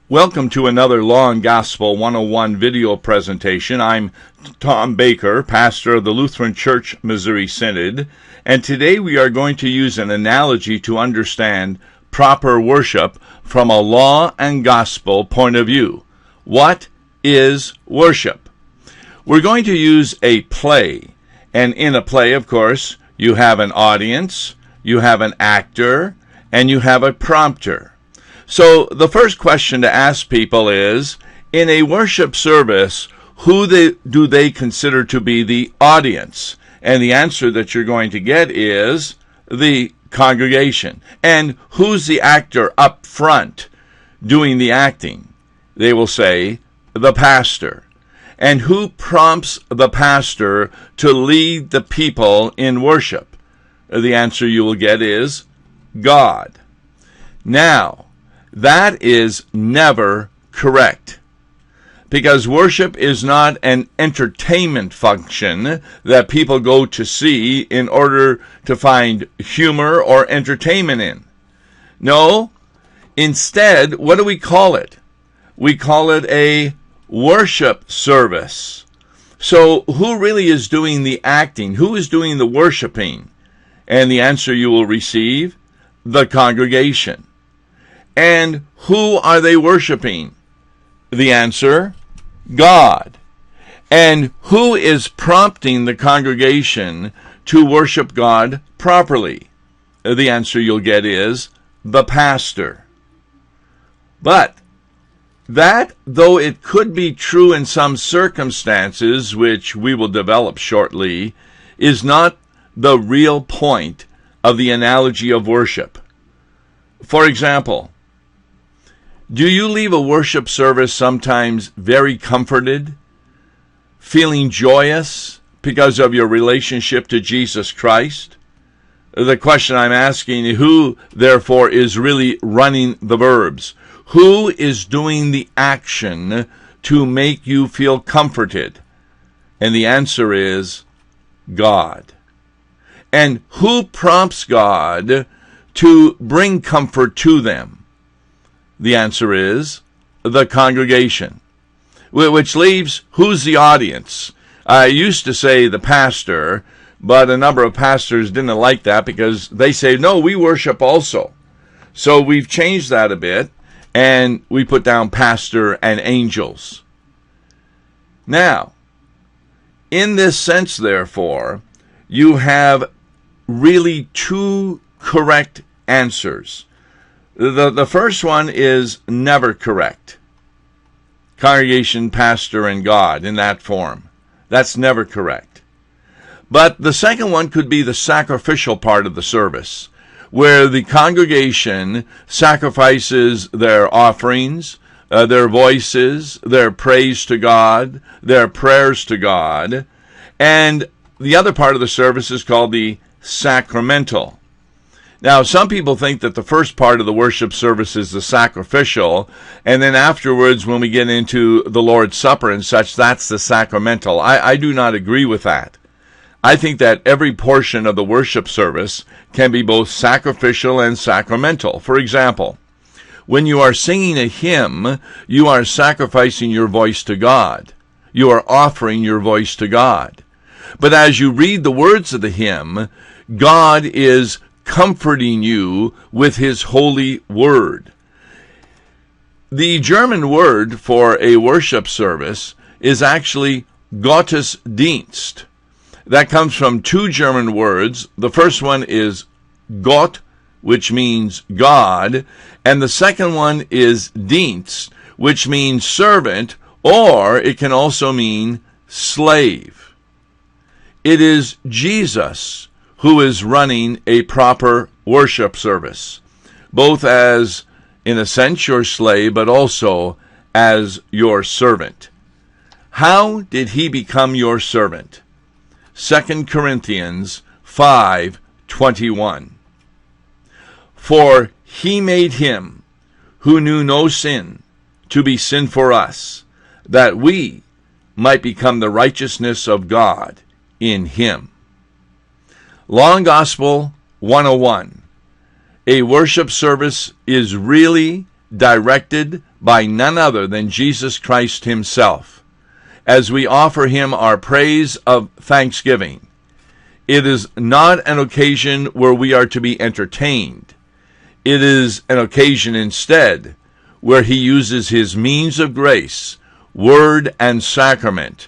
Welcome to another Law and Gospel 101 video presentation. I'm Tom Baker, pastor of the Lutheran Church Missouri Synod, and today we are going to use an analogy to understand proper worship from a law and gospel point of view. What is worship? We're going to use a play, and in a play, of course, you have an audience, you have an actor, and you have a prompter. So the first question to ask people is, in a worship service, who do they consider to be the audience? And the answer that you're going to get is the congregation. And who's the actor up front doing the acting? They will say, the pastor. And who prompts the pastor to lead the people in worship? The answer you will get is God. Now, that is never correct, because worship is not an entertainment function that people go to see in order to find humor or entertainment in. No, instead, what do we call it? We call it a worship service. So who really is doing the acting? Who is doing the worshiping? And the answer you will receive, the congregation. And who are they worshiping? The answer, God. And who is prompting the congregation to worship God properly? The answer you'll get is the pastor. But that, though it could be true in some circumstances, which we will develop shortly, is not the real point of the analogy of worship. For example, do you leave a worship service sometimes very comforted, feeling joyous because of your relationship to Jesus Christ? The question I'm asking, who, therefore, is really running the verbs? Who is doing the action to make you feel comforted? And the answer is God. And who prompts God to bring comfort to them? The answer is the congregation, which leaves who's the audience? I used to say the pastor, but a number of pastors didn't like that because they say, no, we worship also. So we've changed that a bit, and we put down pastor and angels. Now, in this sense, therefore, you have really two correct answers. The first one is never correct. Congregation, pastor, and God in that form. That's never correct. But the second one could be the sacrificial part of the service, where the congregation sacrifices their offerings, their voices, their praise to God, their prayers to God, and the other part of the service is called the sacramental. Now, some people think that the first part of the worship service is the sacrificial, and then afterwards, when we get into the Lord's Supper and such, that's the sacramental. I do not agree with that. I think that every portion of the worship service can be both sacrificial and sacramental. For example, when you are singing a hymn, you are sacrificing your voice to God. You are offering your voice to God. But as you read the words of the hymn, God is comforting you with his holy word. The German word for a worship service is actually Gottesdienst. That comes from two German words. The first one is Gott, which means God, and the second one is Dienst, which means servant, or it can also mean slave. It is Jesus who is running a proper worship service, both as, in a sense, your slave, but also as your servant. How did he become your servant? 2 Corinthians 5:21. For he made him who knew no sin to be sin for us, that we might become the righteousness of God in him. Law and Gospel 101. A worship service is really directed by none other than Jesus Christ himself, as we offer him our praise of thanksgiving. It is not an occasion where we are to be entertained. It is an occasion instead where he uses his means of grace, word and sacrament,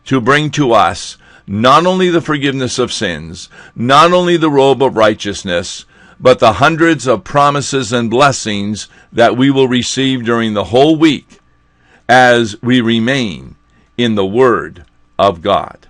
to bring to us not only the forgiveness of sins, not only the robe of righteousness, but the hundreds of promises and blessings that we will receive during the whole week as we remain in the Word of God.